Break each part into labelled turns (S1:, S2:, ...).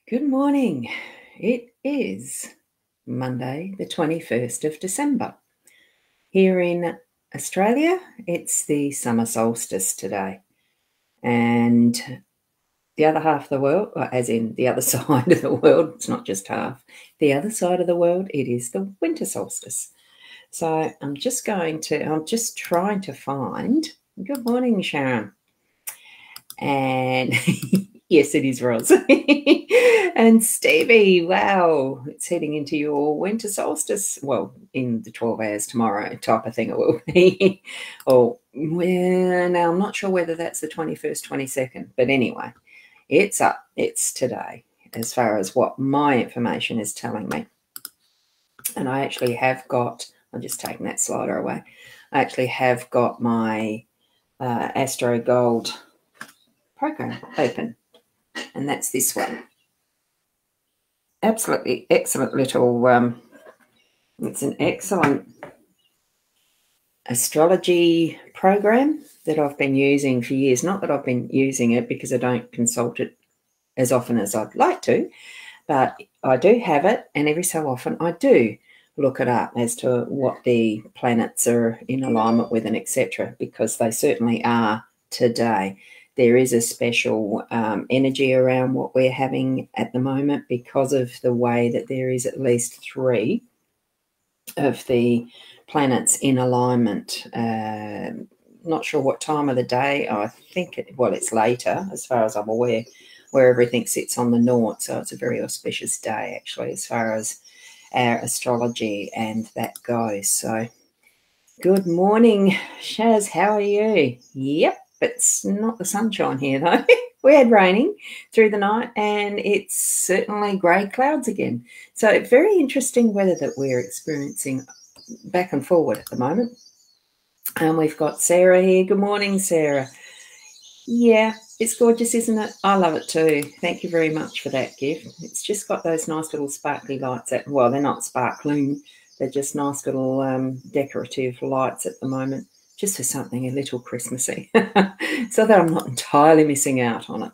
S1: Good morning. It is Monday, the 21st of December. Here in Australia, it's the summer solstice today. And the other half of the world, as in the other side of the world, it's not just half, the other side of the world, it is the winter solstice. So I'm just trying to find, good morning, Sharon. And yes, it is Roz. And Stevie, wow, it's heading into your winter solstice. Well, in the 12 hours tomorrow type of thing it will be. Well, now I'm not sure whether that's the 21st, 22nd, but anyway, it's up. It's today as far as what my information is telling me. And I actually have got, I'm just taking that slider away. I actually have got my Astro Gold program open, and that's this one. Absolutely excellent little, it's an excellent astrology program that I've been using for years. Not that I've been using it because I don't consult it as often as I'd like to, but I do have it, and every so often I do look it up as to what the planets are in alignment with and etc., because they certainly are today. There is a special energy around what we're having at the moment because of the way that there is at least 3 of the planets in alignment. Not sure what time of the day. I think it's later as far as I'm aware, where everything sits on the north. So it's a very auspicious day actually as far as our astrology and that goes. So good morning, Shaz. How are you? Yep, it's not the sunshine here though. We had raining through the night, and it's certainly grey clouds again. So very interesting weather that we're experiencing back and forward at the moment. And we've got Sarah here. Good morning, Sarah. Yeah, it's gorgeous, isn't it? I love it too. Thank you very much for that gift. It's just got those nice little sparkly lights. Well, they're not sparkling. They're just nice little decorative lights at the moment, just for something a little Christmassy, so that I'm not entirely missing out on it.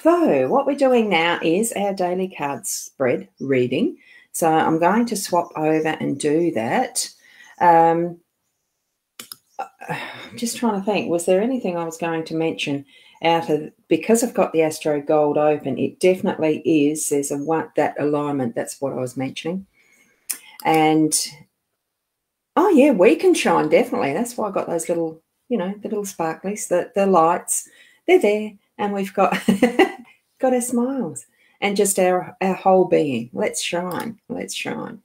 S1: So what we're doing now is our daily card spread reading. So I'm going to swap over and do that. I'm just trying to think, was there anything I was going to mention because I've got the Astro Gold open? It definitely is. There's that alignment. That's what I was mentioning. And oh yeah, we can shine, definitely. That's why I got those little, the little sparklies, the lights. They're there, and we've got got our smiles and just our whole being. Let's shine. Let's shine.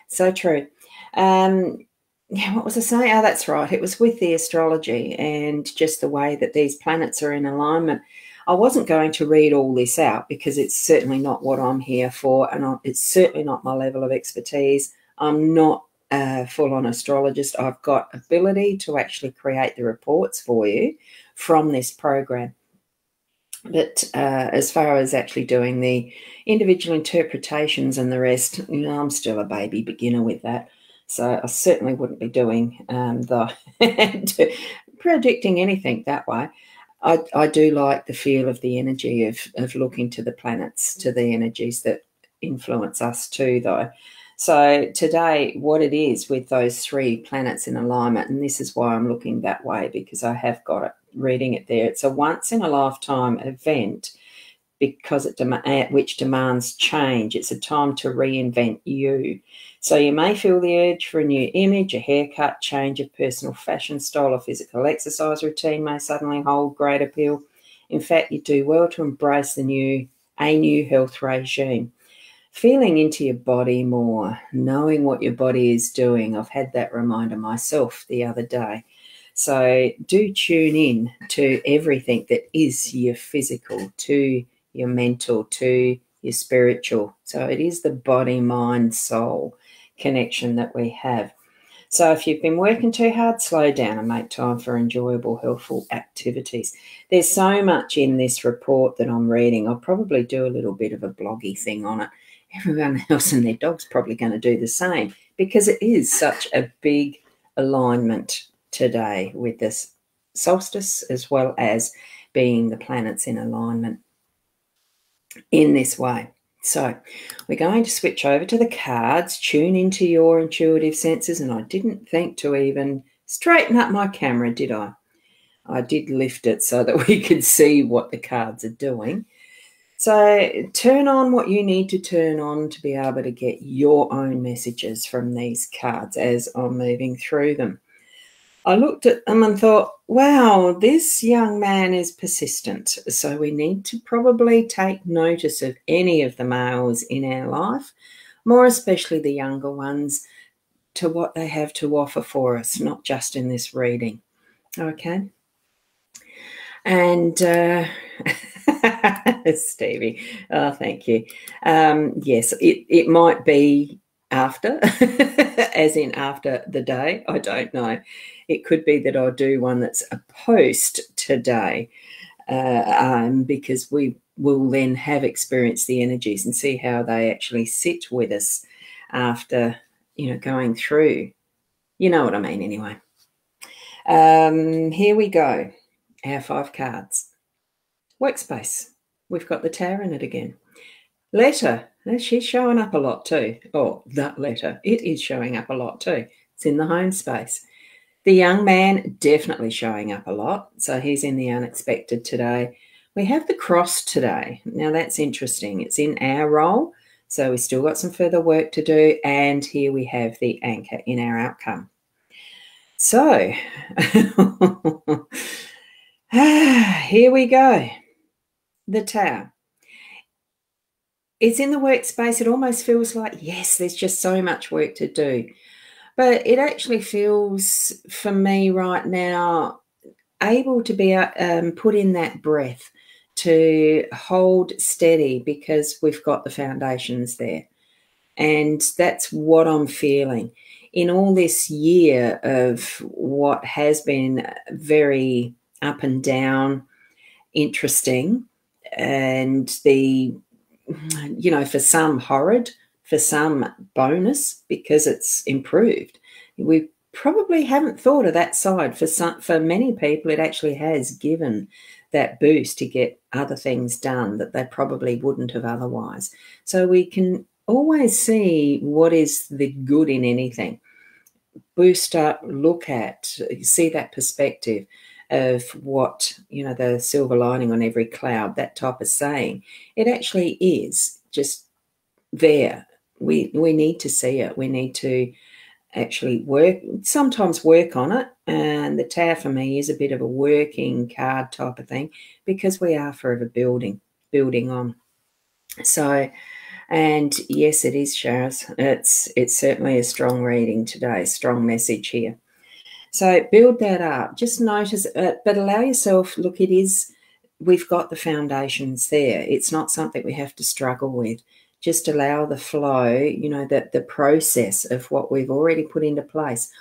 S1: So true. Yeah, what was I saying? Oh, that's right. It was with the astrology and just the way that these planets are in alignment. I wasn't going to read all this out because it's certainly not what I'm here for, and it's certainly not my level of expertise. I'm not a full-on astrologist. I've got ability to actually create the reports for you from this program. But as far as actually doing the individual interpretations and the rest, I'm still a baby beginner with that. So I certainly wouldn't be doing predicting anything that way. I do like the feel of the energy of looking to the planets, to the energies that influence us too, though. So today, what it is with those 3 planets in alignment, and this is why I'm looking that way, because I have got it, reading it there. It's a once-in-a-lifetime event because which demands change. It's a time to reinvent you. So you may feel the urge for a new image, a haircut, change of personal fashion style, or physical exercise routine may suddenly hold great appeal. In fact, you do well to embrace a new health regime. Feeling into your body more, knowing what your body is doing. I've had that reminder myself the other day. So do tune in to everything that is your physical, to your mental, to your spiritual. So it is the body, mind, soul connection that we have. So if you've been working too hard, slow down and make time for enjoyable, healthful activities. There's so much in this report that I'm reading. I'll probably do a little bit of a bloggy thing on it. Everyone else and their dog's probably going to do the same because it is such a big alignment today with this solstice, as well as being the planets in alignment. in this way. So we're going to switch over to the cards, tune into your intuitive senses, and I didn't think to even straighten up my camera, did I? I did lift it so that we could see what the cards are doing. So turn on what you need to turn on to be able to get your own messages from these cards as I'm moving through them. I looked at them and thought, wow, this young man is persistent. So we need to probably take notice of any of the males in our life, more especially the younger ones, to what they have to offer for us, not just in this reading. Okay. And Stevie, oh, thank you. Yes, it might be after, as in after the day. I don't know. It could be that I'll do one that's a post today, because we will then have experienced the energies and see how they actually sit with us after, going through. You know what I mean, anyway. Here we go. Our 5 cards. Workspace. We've got the Tower in it again. Letter. She's showing up a lot too. Oh, that letter. It is showing up a lot too. It's in the home space. The young man definitely showing up a lot. So he's in the unexpected today. We have the Cross today. Now that's interesting. It's in our role. So we've still got some further work to do. And here we have the anchor in our outcome. So here we go. The Tower. It's in the workspace. It almost feels like, yes, there's just so much work to do. But it actually feels, for me right now, able to be put in that breath to hold steady because we've got the foundations there. And that's what I'm feeling. In all this year of what has been very up and down, interesting, and for some horrid, for some bonus because it's improved. We probably haven't thought of that side. For many people, it actually has given that boost to get other things done that they probably wouldn't have otherwise. So we can always see what is the good in anything. Boost up, look at, see that perspective of what, the silver lining on every cloud, that type of saying. It actually is just there. We need to see it. We need to actually sometimes work on it. And the Tower for me is a bit of a working card type of thing because we are forever building on. So, and yes, it is, Sharaz. It's certainly a strong reading today, strong message here. So build that up. Just notice it, but allow yourself, look, we've got the foundations there. It's not something we have to struggle with. Just allow the flow, the process of what we've already put into place.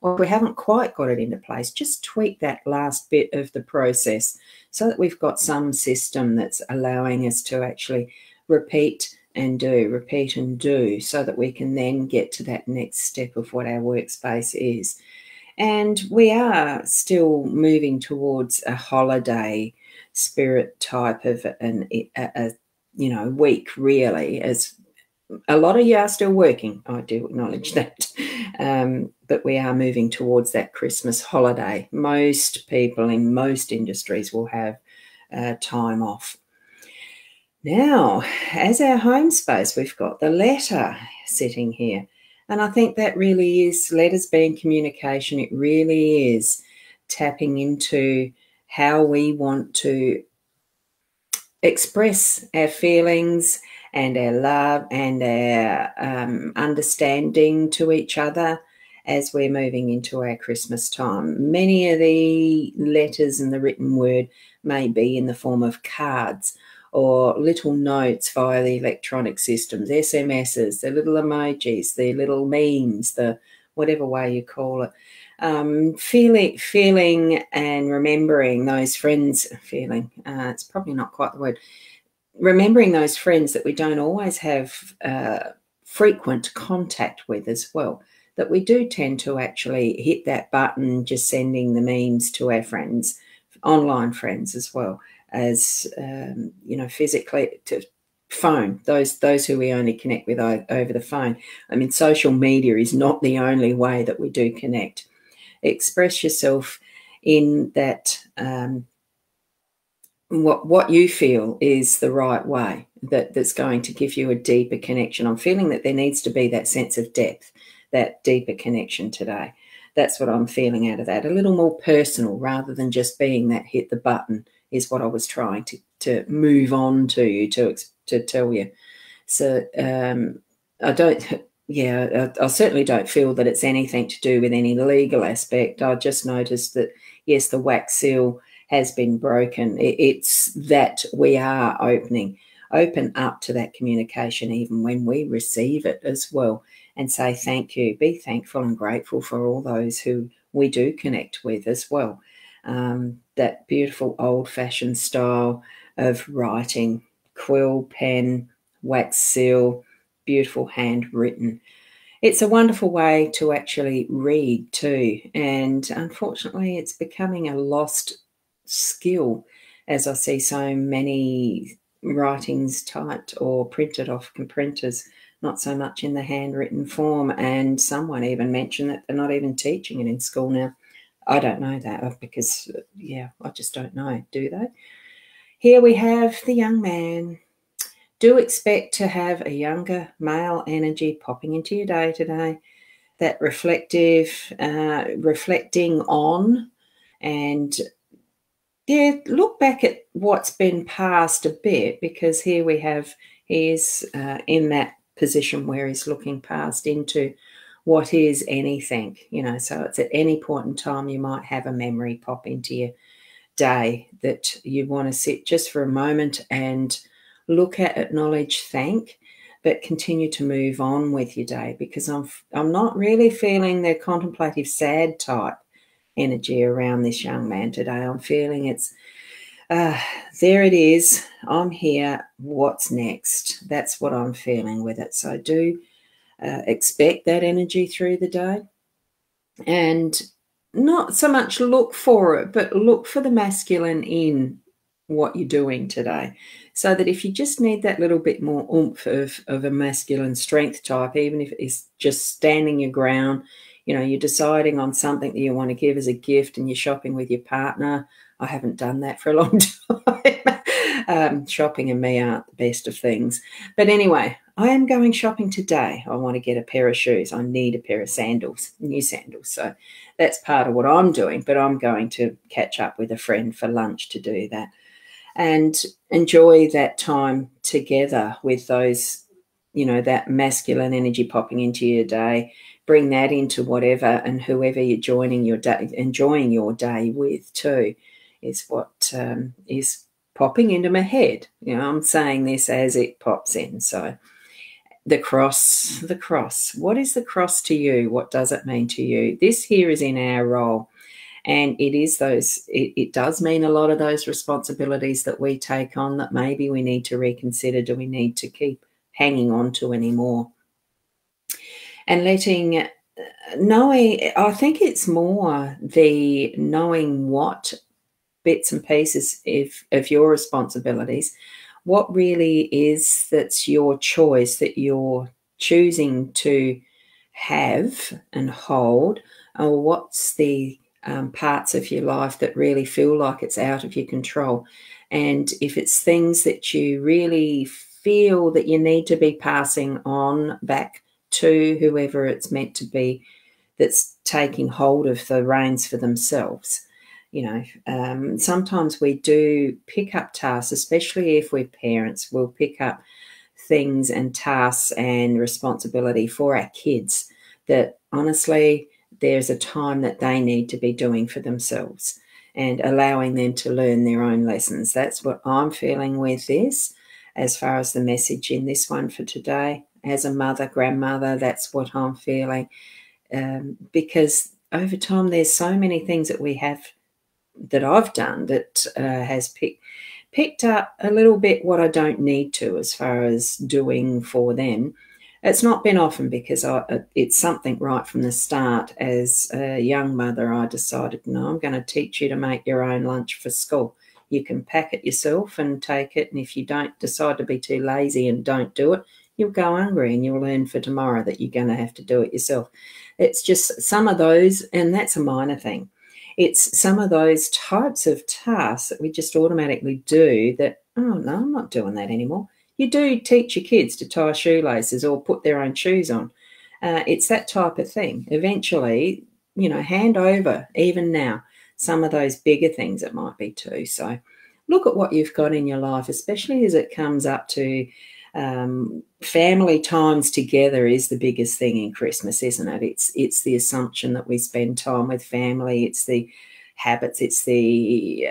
S1: Or if we haven't quite got it into place, just tweak that last bit of the process so that we've got some system that's allowing us to actually repeat and do so that we can then get to that next step of what our workspace is. And we are still moving towards a holiday spirit type of a week, really, as a lot of you are still working. I do acknowledge that. But we are moving towards that Christmas holiday. Most people in most industries will have time off. Now, as our home space, we've got the letter sitting here. And I think that really is, letters being communication. It really is tapping into how we want to express our feelings and our love and our understanding to each other as we're moving into our Christmas time. Many of the letters and the written word may be in the form of cards or little notes via the electronic systems, SMSs, the little emojis, the little memes, the whatever way you call it. Feeling and remembering those friends, it's probably not quite the word, remembering those friends that we don't always have frequent contact with as well, that we do tend to actually hit that button, just sending the memes to our friends, online friends as well as, physically phone, those who we only connect with over the phone. I mean, social media is not the only way that we do connect. Express yourself in that what you feel is the right way, that's going to give you a deeper connection. I'm feeling that there needs to be that sense of depth, that deeper connection today. That's what I'm feeling out of that. A little more personal rather than just being that hit the button is what I was trying to move on to you, to tell you. So I don't, yeah, I certainly don't feel that it's anything to do with any legal aspect. I just noticed that, yes, the wax seal has been broken. It's that we are open up to that communication, even when we receive it as well, and say thank you. Be thankful and grateful for all those who we do connect with as well. That beautiful old-fashioned style of writing, quill, pen, wax seal, beautiful handwritten. It's a wonderful way to actually read too, and unfortunately it's becoming a lost skill as I see so many writings typed or printed off printers, not so much in the handwritten form, and someone even mentioned that they're not even teaching it in school now. I don't know that because, yeah, I just don't know, do they? Here we have the young man. Do expect to have a younger male energy popping into your day today, that reflective, reflecting on, and yeah, look back at what's been past a bit, because here we have, he's in that position where he's looking past into what is anything, so it's at any point in time you might have a memory pop into your day that you want to sit just for a moment and look at, acknowledge, thank, but continue to move on with your day, because I'm not really feeling the contemplative sad type energy around this young man today. I'm feeling it's there it is, I'm here, what's next? That's what I'm feeling with it. So do expect that energy through the day, and not so much look for it, but look for the masculine in what you're doing today, so that if you just need that little bit more oomph of a masculine strength type, even if it's just standing your ground, you're deciding on something that you want to give as a gift and you're shopping with your partner. I haven't done that for a long time. Shopping and me aren't the best of things. But anyway, I am going shopping today. I want to get a pair of shoes. I need a pair of sandals, new sandals. So that's part of what I'm doing, but I'm going to catch up with a friend for lunch to do that and enjoy that time together with those, that masculine energy popping into your day. Bring that into whatever and whoever you're enjoying your day with too, is what is popping into my head. I'm saying this as it pops in. So the cross. What is the cross to you? What does it mean to you? This here is in our role. And it does mean a lot of those responsibilities that we take on that maybe we need to reconsider. Do we need to keep hanging on to anymore? And knowing, I think it's more the knowing what bits and pieces of your responsibilities, what really is that's your choice, that you're choosing to have and hold, or what's the parts of your life that really feel like it's out of your control. And if it's things that you really feel that you need to be passing on back to whoever it's meant to be, that's taking hold of the reins for themselves. Sometimes we do pick up tasks, especially if we're parents, we'll pick up things and tasks and responsibility for our kids that honestly there's a time that they need to be doing for themselves and allowing them to learn their own lessons. That's what I'm feeling with this, as far as the message in this one for today. As a mother, grandmother, that's what I'm feeling, because over time there's so many things that we have, that I've done, that has picked up a little bit what I don't need to, as far as doing for them. It's not been often, because it's something right from the start. As a young mother, I decided, no, I'm going to teach you to make your own lunch for school. You can pack it yourself and take it, and if you don't decide to be too lazy and don't do it, you'll go hungry and you'll learn for tomorrow that you're going to have to do it yourself. It's just some of those, and that's a minor thing. It's some of those types of tasks that we just automatically do that, oh, no, I'm not doing that anymore. You do teach your kids to tie shoelaces or put their own shoes on. It's that type of thing. Eventually, hand over, even now, some of those bigger things it might be too. So look at what you've got in your life, especially as it comes up to family times together is the biggest thing in Christmas, isn't it? It's the assumption that we spend time with family. It's the habits. It's the,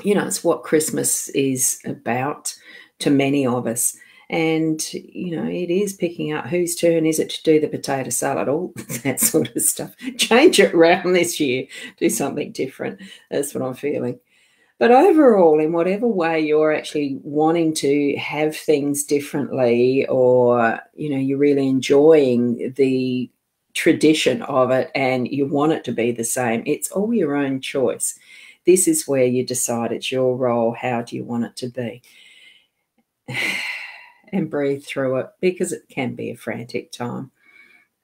S1: it's what Christmas is about to many of us. And, it is picking up whose turn is it to do the potato salad, all that sort of stuff. Change it around this year. Do something different. That's what I'm feeling. But overall, in whatever way you're actually wanting to have things differently, or, you're really enjoying the tradition of it and you want it to be the same, it's all your own choice. This is where you decide it's your role. How do you want it to be? And breathe through it, because it can be a frantic time,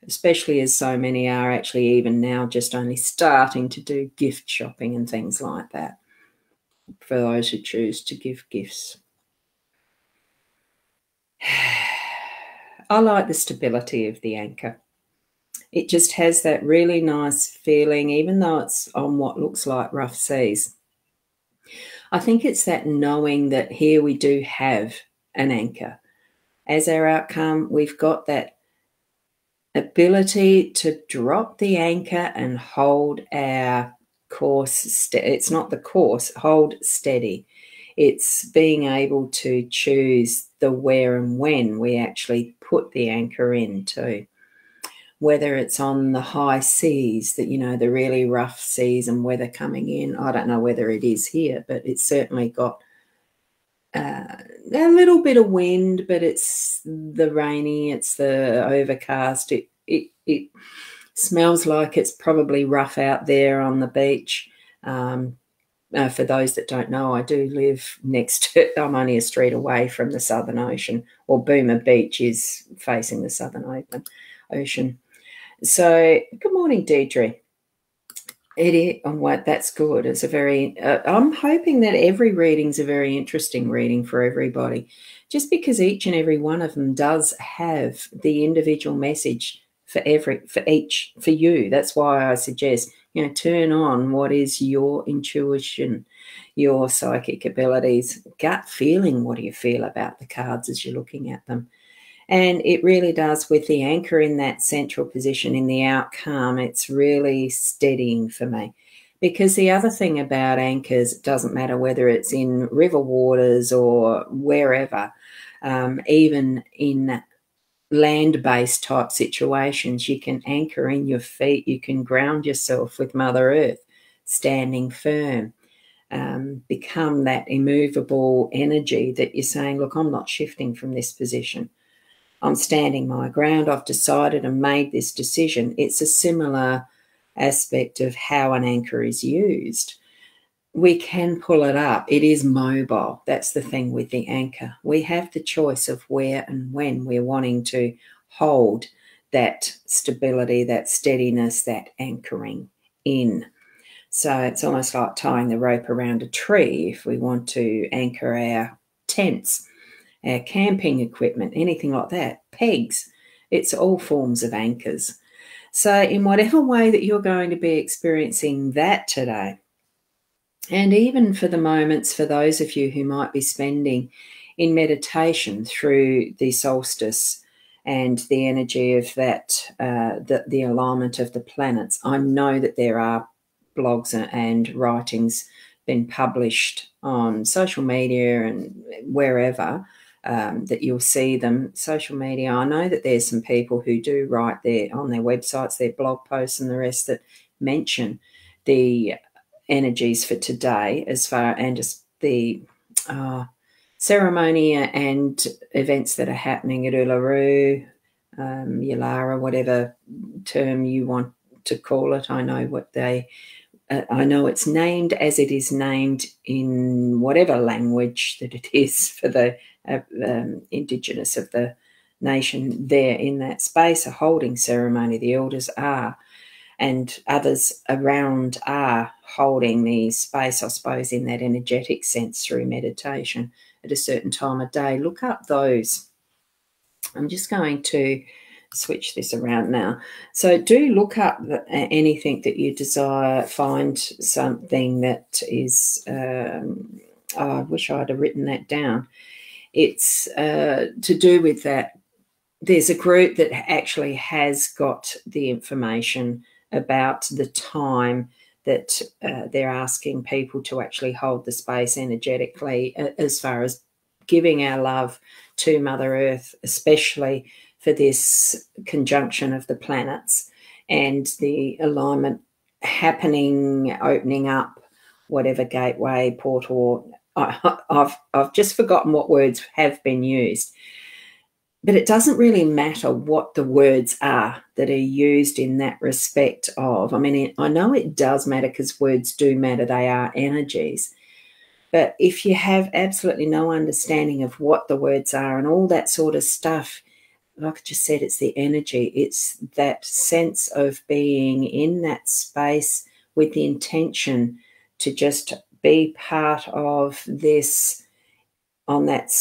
S1: especially as so many are actually even now just only starting to do gift shopping and things like that, for those who choose to give gifts. I like the stability of the anchor. It just has that really nice feeling, even though it's on what looks like rough seas. I think it's that knowing that here we do have an anchor. As our outcome, we've got that ability to drop the anchor and hold our course. It's not the course, hold steady. It's being able to choose the where and when we actually put the anchor in too. Whether it's on the high seas, that, the really rough seas and weather coming in. I don't know whether it is here, but it's certainly got a little bit of wind, but it's the rainy, it's the overcast. It smells like it's probably rough out there on the beach. For those that don't know, I do live next to, I'm only a street away from the Southern Ocean, or Boomer Beach is facing the Southern Ocean. So, good morning, Deidre. It is, oh, that's good. It's a very, I'm hoping that every reading's a very interesting reading for everybody, just because each and every one of them does have the individual message for you. That's why I suggest, turn on what is your intuition, your psychic abilities, gut feeling. What do you feel about the cards as you're looking at them? And it really does, with the anchor in that central position in the outcome, it's really steadying for me. Because the other thing about anchors, it doesn't matter whether it's in river waters or wherever, even in land-based type situations, you can anchor in your feet, you can ground yourself with Mother Earth, standing firm, become that immovable energy that you're saying, look, I'm not shifting from this position. I'm standing my ground. I've decided and made this decision. It's a similar aspect of how an anchor is used. We can pull it up. It is mobile. That's the thing with the anchor. We have the choice of where and when we're wanting to hold that stability, that steadiness, that anchoring in. So it's almost like tying the rope around a tree if we want to anchor our tents, our camping equipment, anything like that, pegs. It's all forms of anchors. So in whatever way that you're going to be experiencing that today, and even for the moments for those of you who might be spending in meditation through the solstice and the energy of that, the alignment of the planets, I know that there are blogs and writings been published on social media and wherever, that you'll see them. Social media, I know that there's some people who do write there on their websites, their blog posts and the rest, that mention the energies for today, as far and just the ceremony and events that are happening at Uluru, Yalara, whatever term you want to call it. I know what they I know it's named as it is named in whatever language that it is for the Indigenous of the nation there in that space, a holding ceremony. The elders are, and others around are holding the space, I suppose, in that energetic sense through meditation at a certain time of day. Look up those. I'm just going to switch this around now. So do look up anything that you desire. Find something that is, oh, I wish I'd have written that down. It's to do with that. There's a group that actually has got the information about the time that they're asking people to actually hold the space energetically, as far as giving our love to Mother Earth, especially for this conjunction of the planets and the alignment happening, opening up whatever gateway, portal. I've just forgotten what words have been used. But it doesn't really matter what the words are that are used in that respect of. I mean, I know it does matter because words do matter. They are energies. But if you have absolutely no understanding of what the words are and all that sort of stuff, like I just said, it's the energy. It's that sense of being in that space with the intention to just be part of this on that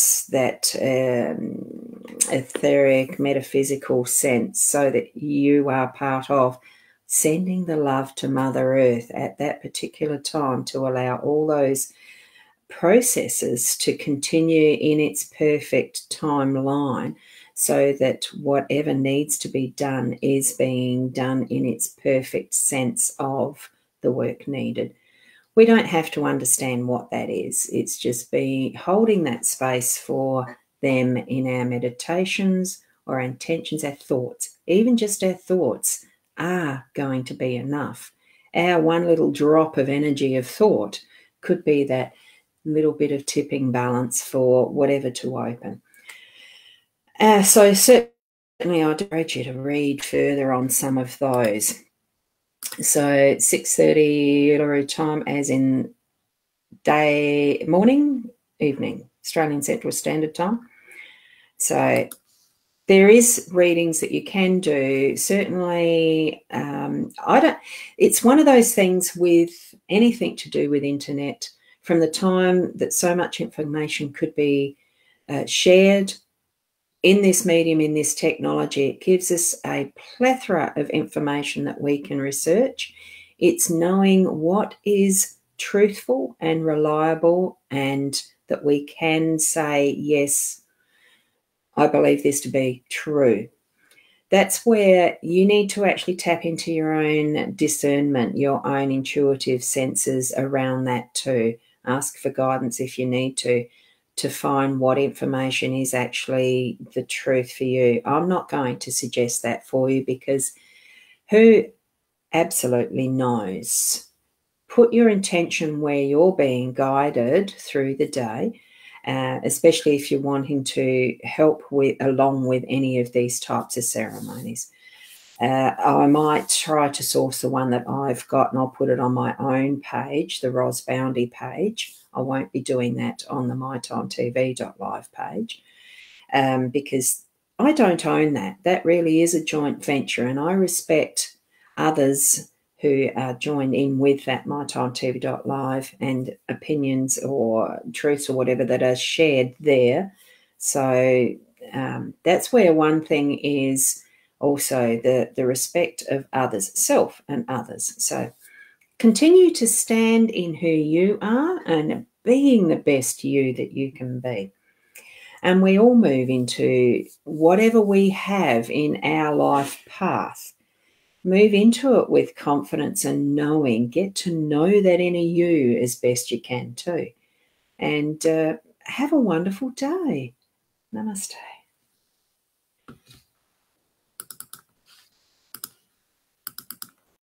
S1: etheric, metaphysical sense, so that you are part of sending the love to Mother Earth at that particular time to allow all those processes to continue in its perfect timeline, so that whatever needs to be done is being done in its perfect sense of the work needed. We don't have to understand what that is. It's just holding that space for them in our meditations or our intentions, our thoughts. Even just our thoughts are going to be enough. Our one little drop of energy of thought could be that little bit of tipping balance for whatever to open. So certainly I'd encourage you to read further on some of those. So 6:30 Uluru time, as in morning, evening, Australian Central Standard Time. So there is readings that you can do. Certainly, it's one of those things with anything to do with internet, from the time that so much information could be shared in this medium, in this technology, it gives us a plethora of information that we can research. It's knowing what is truthful and reliable, and that we can say, yes, I believe this to be true. That's where you need to actually tap into your own discernment, your own intuitive senses around that too. Ask for guidance if you need to find what information is actually the truth for you. I'm not going to suggest that for you, because who absolutely knows? Put your intention where you're being guided through the day, especially if you're wanting to help along with any of these types of ceremonies. I might try to source the one that I've got, and I'll put it on my own page, the Ros Boundy page. I won't be doing that on the mytimetv.live page, because I don't own that. That really is a joint venture, and I respect others who are joined in with that mytimetv.live and opinions or truths or whatever that are shared there. So that's where one thing is also the respect of others, self and others. So continue to stand in who you are and being the best you that you can be. And we all move into whatever we have in our life path. Move into it with confidence and knowing. Get to know that inner you as best you can too. And have a wonderful day. Namaste.